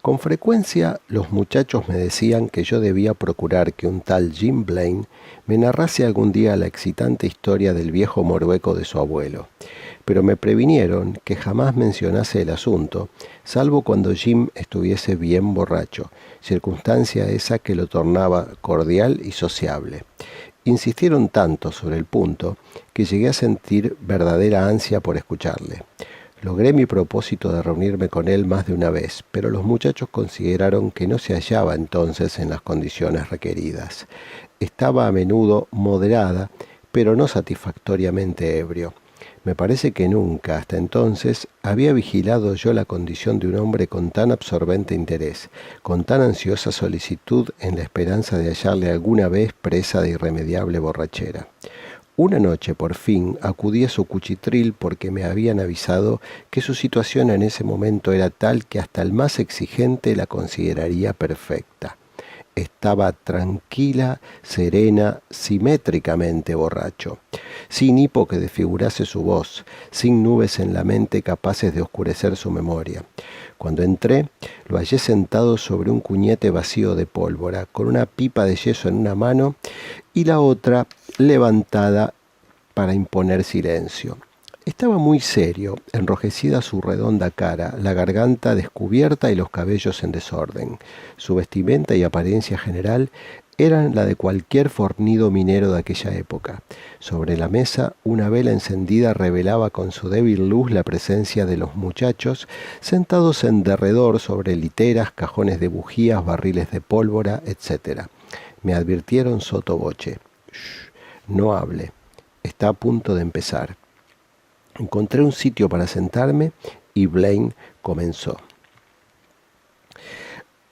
Con frecuencia los muchachos me decían que yo debía procurar que un tal Jim Blaine me narrase algún día la excitante historia del viejo morueco de su abuelo, pero me previnieron que jamás mencionase el asunto, salvo cuando Jim estuviese bien borracho, circunstancia esa que lo tornaba cordial y sociable. Insistieron tanto sobre el punto que llegué a sentir verdadera ansia por escucharle. Logré mi propósito de reunirme con él más de una vez, pero los muchachos consideraron que no se hallaba entonces en las condiciones requeridas. Estaba a menudo moderada, pero no satisfactoriamente ebrio. Me parece que nunca, hasta entonces, había vigilado yo la condición de un hombre con tan absorbente interés, con tan ansiosa solicitud en la esperanza de hallarle alguna vez presa de irremediable borrachera. Una noche, por fin, acudí a su cuchitril porque me habían avisado que su situación en ese momento era tal que hasta el más exigente la consideraría perfecta. Estaba tranquila, serena, simétricamente borracho, sin hipo que desfigurase su voz, sin nubes en la mente capaces de oscurecer su memoria. Cuando entré, lo hallé sentado sobre un cuñete vacío de pólvora, con una pipa de yeso en una mano y la otra levantada para imponer silencio. Estaba muy serio, enrojecida su redonda cara, la garganta descubierta y los cabellos en desorden. Su vestimenta y apariencia general eran la de cualquier fornido minero de aquella época. Sobre la mesa, una vela encendida revelaba con su débil luz la presencia de los muchachos, sentados en derredor sobre literas, cajones de bujías, barriles de pólvora, etc. Me advirtieron sotto voce: «Shh, no hable, está a punto de empezar». Encontré un sitio para sentarme y Blaine comenzó.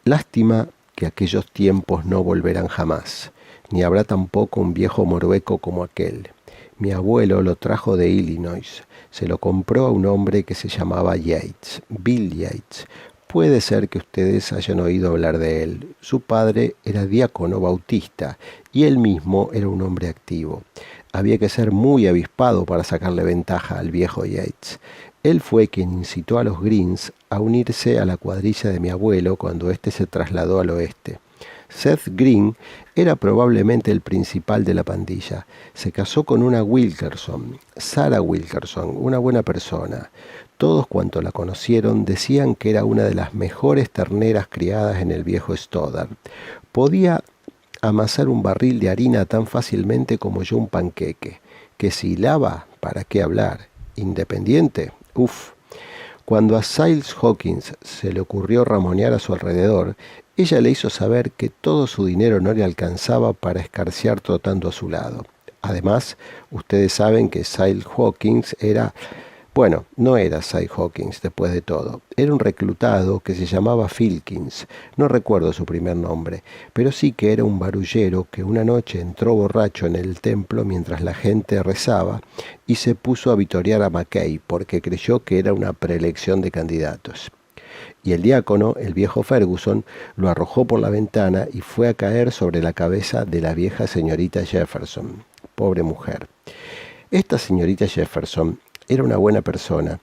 Lástima que aquellos tiempos no volverán jamás, ni habrá tampoco un viejo morueco como aquel. Mi abuelo lo trajo de Illinois, se lo compró a un hombre que se llamaba Yates, Bill Yates. Puede ser que ustedes hayan oído hablar de él. Su padre era diácono bautista y él mismo era un hombre activo. Había que ser muy avispado para sacarle ventaja al viejo Yates. Él fue quien incitó a los Greens a unirse a la cuadrilla de mi abuelo cuando éste se trasladó al oeste. Seth Green era probablemente el principal de la pandilla. Se casó con una Wilkerson, Sarah Wilkerson, una buena persona. Todos cuantos la conocieron decían que era una de las mejores terneras criadas en el viejo Stoddard. Podía amasar un barril de harina tan fácilmente como yo un panqueque. Que si hilaba, ¿para qué hablar? Independiente, uff. Cuando a Siles Hawkins se le ocurrió ramonear a su alrededor, ella le hizo saber que todo su dinero no le alcanzaba para escarciar trotando a su lado. Además, ustedes saben que Siles Hawkins era... Bueno, no era Cy Hawkins después de todo. Era un reclutado que se llamaba Filkins. No recuerdo su primer nombre, pero sí que era un barullero que una noche entró borracho en el templo mientras la gente rezaba y se puso a vitorear a McKay porque creyó que era una preelección de candidatos. Y el diácono, el viejo Ferguson, lo arrojó por la ventana y fue a caer sobre la cabeza de la vieja señorita Jefferson. Pobre mujer. Esta señorita Jefferson era una buena persona,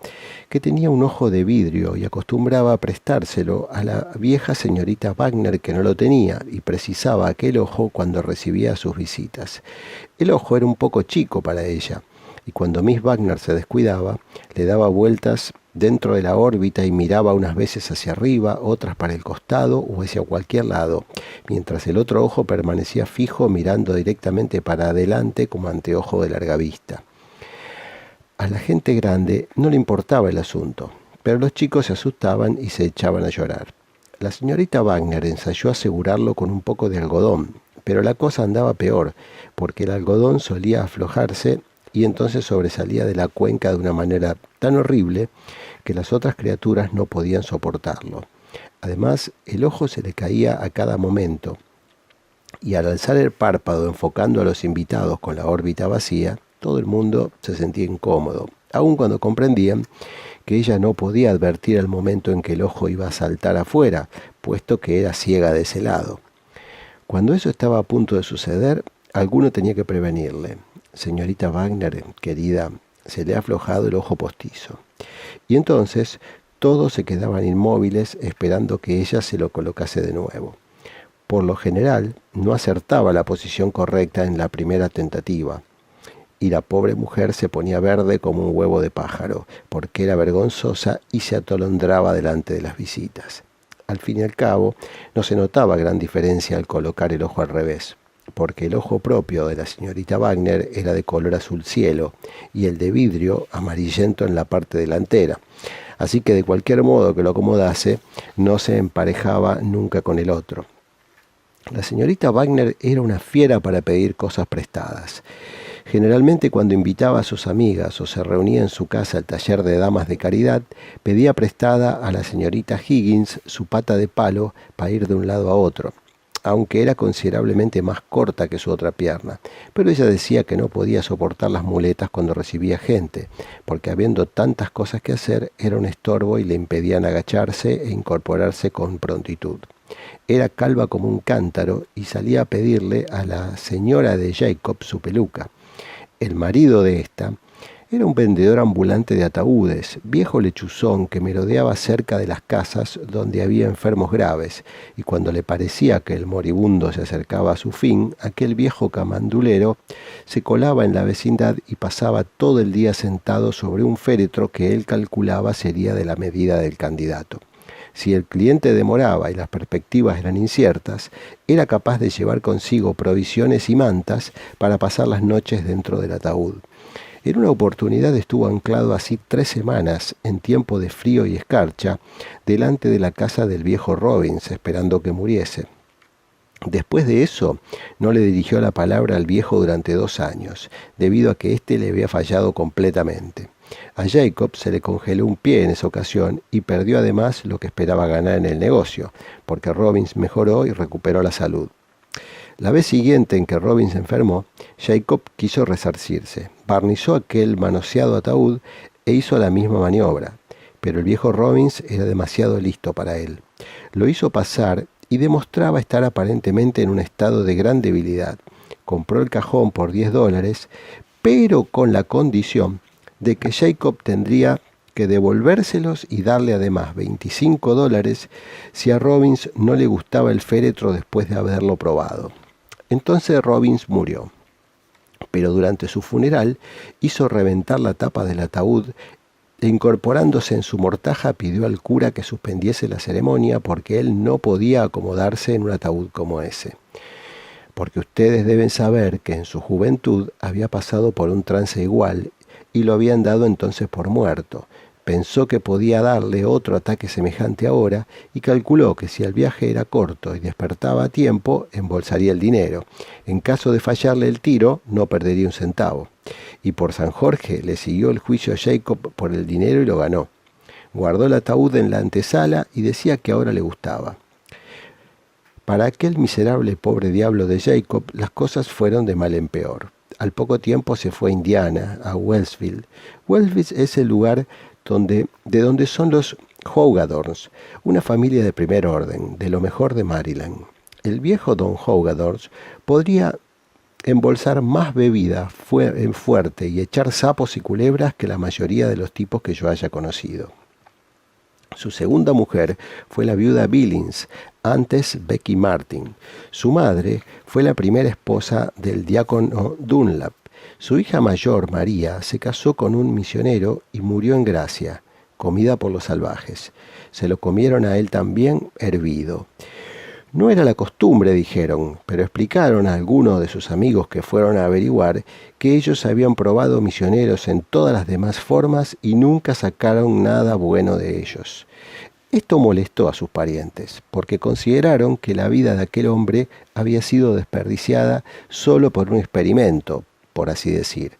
que tenía un ojo de vidrio y acostumbraba a prestárselo a la vieja señorita Wagner que no lo tenía y precisaba aquel ojo cuando recibía sus visitas. El ojo era un poco chico para ella, y cuando Miss Wagner se descuidaba, le daba vueltas dentro de la órbita y miraba unas veces hacia arriba, otras para el costado o hacia cualquier lado, mientras el otro ojo permanecía fijo mirando directamente para adelante como anteojo de larga vista. A la gente grande no le importaba el asunto, pero los chicos se asustaban y se echaban a llorar. La señorita Wagner ensayó asegurarlo con un poco de algodón, pero la cosa andaba peor, porque el algodón solía aflojarse y entonces sobresalía de la cuenca de una manera tan horrible que las otras criaturas no podían soportarlo. Además, el ojo se le caía a cada momento, y al alzar el párpado enfocando a los invitados con la órbita vacía, todo el mundo se sentía incómodo, aun cuando comprendían que ella no podía advertir el momento en que el ojo iba a saltar afuera, puesto que era ciega de ese lado. Cuando eso estaba a punto de suceder, alguno tenía que prevenirle. Señorita Wagner, querida, se le ha aflojado el ojo postizo. Y entonces Todos se quedaban inmóviles esperando que ella se lo colocase de nuevo. Por lo general, no acertaba la posición correcta en la primera tentativa, y la pobre mujer se ponía verde como un huevo de pájaro, porque era vergonzosa y se atolondraba delante de las visitas. Al fin y al cabo, no se notaba gran diferencia al colocar el ojo al revés, porque el ojo propio de la señorita Wagner era de color azul cielo y el de vidrio amarillento en la parte delantera. Así que de cualquier modo que lo acomodase, no se emparejaba nunca con el otro. La señorita Wagner era una fiera para pedir cosas prestadas. Generalmente cuando invitaba a sus amigas o se reunía en su casa al taller de damas de caridad, pedía prestada a la señorita Higgins su pata de palo para ir de un lado a otro, aunque era considerablemente más corta que su otra pierna. Pero ella decía que no podía soportar las muletas cuando recibía gente, porque habiendo tantas cosas que hacer era un estorbo y le impedían agacharse e incorporarse con prontitud. Era calva como un cántaro y salía a pedirle a la señora de Jacob su peluca. El marido de esta era un vendedor ambulante de ataúdes, viejo lechuzón que merodeaba cerca de las casas donde había enfermos graves, y cuando le parecía que el moribundo se acercaba a su fin, aquel viejo camandulero se colaba en la vecindad y pasaba todo el día sentado sobre un féretro que él calculaba sería de la medida del candidato. Si el cliente demoraba y las perspectivas eran inciertas, era capaz de llevar consigo provisiones y mantas para pasar las noches dentro del ataúd. En una oportunidad estuvo anclado así 3 semanas, en tiempo de frío y escarcha, delante de la casa del viejo Robbins, esperando que muriese. Después de eso, no le dirigió la palabra al viejo durante 2 años, debido a que éste le había fallado completamente. A Jacob se le congeló un pie en esa ocasión y perdió además lo que esperaba ganar en el negocio, porque Robbins mejoró y recuperó la salud. La vez siguiente en que Robbins se enfermó, Jacob quiso resarcirse. Barnizó aquel manoseado ataúd e hizo la misma maniobra, pero el viejo Robbins era demasiado listo para él. Lo hizo pasar y demostraba estar aparentemente en un estado de gran debilidad. Compró el cajón por $10, pero con la condición de que Jacob tendría que devolvérselos y darle además $25 si a Robbins no le gustaba el féretro después de haberlo probado. Entonces Robbins murió, pero durante su funeral hizo reventar la tapa del ataúd e incorporándose en su mortaja pidió al cura que suspendiese la ceremonia porque él no podía acomodarse en un ataúd como ese. Porque ustedes deben saber que en su juventud había pasado por un trance igual y lo habían dado entonces por muerto. Pensó que podía darle otro ataque semejante ahora y calculó que si el viaje era corto y despertaba a tiempo, embolsaría el dinero. En caso de fallarle el tiro, no perdería un centavo. Y por San Jorge le siguió el juicio a Jacob por el dinero y lo ganó. Guardó el ataúd en la antesala y decía que ahora le gustaba. Para aquel miserable pobre diablo de Jacob, las cosas fueron de mal en peor. Al poco tiempo se fue a Indiana, a Wellsville. Wellsville es el lugar de donde son los Hougadorns, una familia de primer orden, de lo mejor de Maryland. El viejo don Hougadorns podría embolsar más bebida fuerte y echar sapos y culebras que la mayoría de los tipos que yo haya conocido. Su segunda mujer fue la viuda Billings, antes Becky Martin. Su madre fue la primera esposa del diácono Dunlap. Su hija mayor, María, se casó con un misionero y murió en gracia, comida por los salvajes. Se lo comieron a él también hervido. No era la costumbre, dijeron, pero explicaron a algunos de sus amigos que fueron a averiguar que ellos habían probado misioneros en todas las demás formas y nunca sacaron nada bueno de ellos. Esto molestó a sus parientes, porque consideraron que la vida de aquel hombre había sido desperdiciada solo por un experimento, por así decir.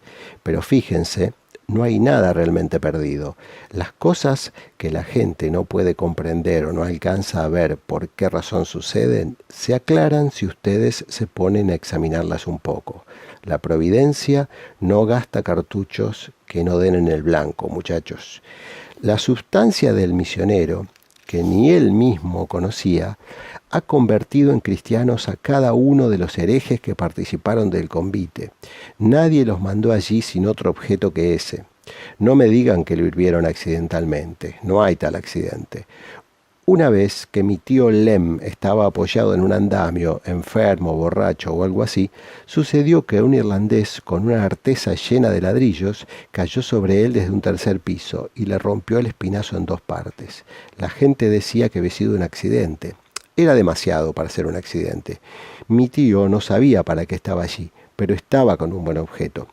Pero fíjense, no hay nada realmente perdido. Las cosas que la gente no puede comprender o no alcanza a ver por qué razón suceden, se aclaran si ustedes se ponen a examinarlas un poco. La providencia no gasta cartuchos que no den en el blanco, muchachos. La sustancia del misionero, que ni él mismo conocía, ha convertido en cristianos a cada uno de los herejes que participaron del convite. Nadie los mandó allí sin otro objeto que ese. No me digan que lo hirvieron accidentalmente, no hay tal accidente. Una vez que mi tío Lem estaba apoyado en un andamio, enfermo, borracho o algo así, sucedió que un irlandés con una artesa llena de ladrillos cayó sobre él desde un tercer piso y le rompió el espinazo en dos partes. La gente decía que había sido un accidente. Era demasiado para ser un accidente. Mi tío no sabía para qué estaba allí, pero estaba con un buen objeto.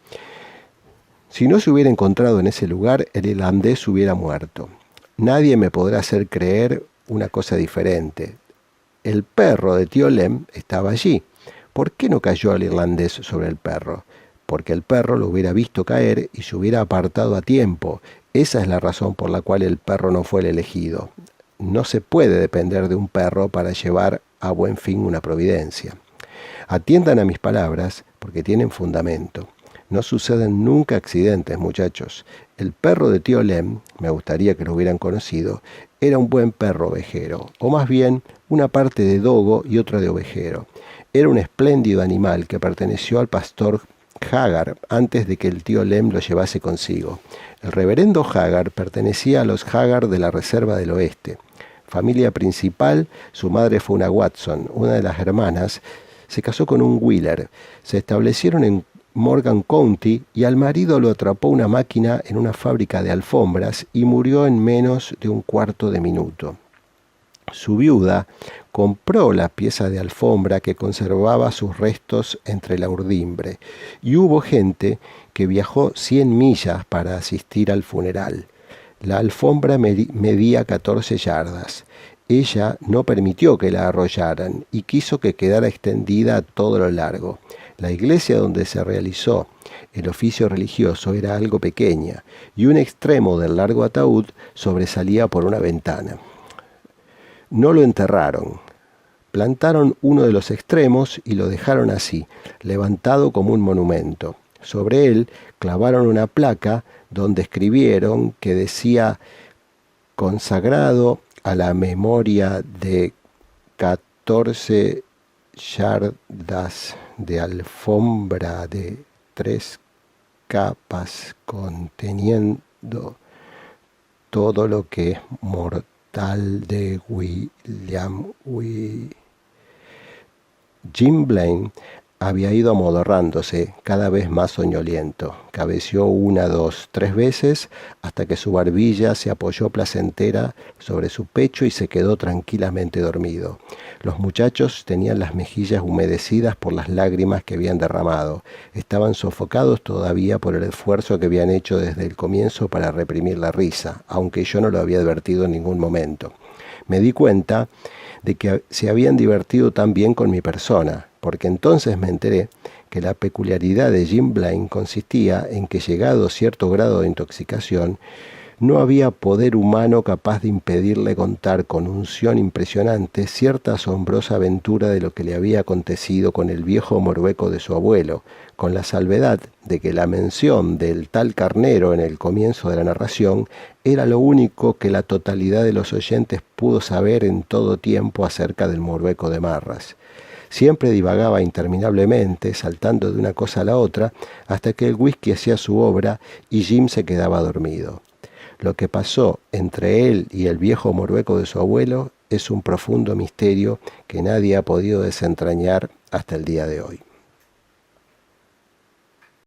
Si no se hubiera encontrado en ese lugar, el irlandés hubiera muerto. Nadie me podrá hacer creer una cosa diferente. El perro de tío Lem estaba allí. ¿Por qué no cayó el irlandés sobre el perro? Porque el perro lo hubiera visto caer y se hubiera apartado a tiempo. Esa es la razón por la cual el perro no fue el elegido. No se puede depender de un perro para llevar a buen fin una providencia. Atiendan a mis palabras porque tienen fundamento. No suceden nunca accidentes, muchachos. El perro de tío Lem, me gustaría que lo hubieran conocido, era un buen perro ovejero, o más bien una parte de dogo y otra de ovejero. Era un espléndido animal que perteneció al pastor Hagar antes de que el tío Lem lo llevase consigo. El reverendo Hagar pertenecía a los Hagar de la Reserva del Oeste. Familia principal, su madre fue una Watson, una de las hermanas, se casó con un Wheeler. Se establecieron en Morgan County y al marido lo atrapó una máquina en una fábrica de alfombras y murió en menos de un cuarto de minuto. Su viuda compró la pieza de alfombra que conservaba sus restos entre la urdimbre y hubo gente que viajó 100 millas para asistir al funeral. La alfombra medía 14 yardas. Ella no permitió que la arrollaran y quiso que quedara extendida a todo lo largo. La iglesia donde se realizó el oficio religioso era algo pequeña y un extremo del largo ataúd sobresalía por una ventana. No lo enterraron. Plantaron uno de los extremos y lo dejaron así, levantado como un monumento. Sobre él clavaron una placa donde escribieron que decía: consagrado a la memoria de 14 yardas de alfombra de 3 capas conteniendo todo lo que es mortal de William Jim Blaine había ido amodorrándose cada vez más soñoliento. Cabeció 1, 2, 3 veces hasta que su barbilla se apoyó placentera sobre su pecho y se quedó tranquilamente dormido. Los muchachos tenían las mejillas humedecidas por las lágrimas que habían derramado. Estaban sofocados todavía por el esfuerzo que habían hecho desde el comienzo para reprimir la risa, aunque yo no lo había advertido en ningún momento. Me di cuenta de que se habían divertido tan bien con mi persona, porque entonces me enteré que la peculiaridad de Jim Blaine consistía en que, llegado cierto grado de intoxicación, no había poder humano capaz de impedirle contar con unción impresionante cierta asombrosa aventura de lo que le había acontecido con el viejo morueco de su abuelo, con la salvedad de que la mención del tal carnero en el comienzo de la narración era lo único que la totalidad de los oyentes pudo saber en todo tiempo acerca del morueco de Marras. Siempre divagaba interminablemente, saltando de una cosa a la otra, hasta que el whisky hacía su obra y Jim se quedaba dormido. Lo que pasó entre él y el viejo morueco de su abuelo es un profundo misterio que nadie ha podido desentrañar hasta el día de hoy.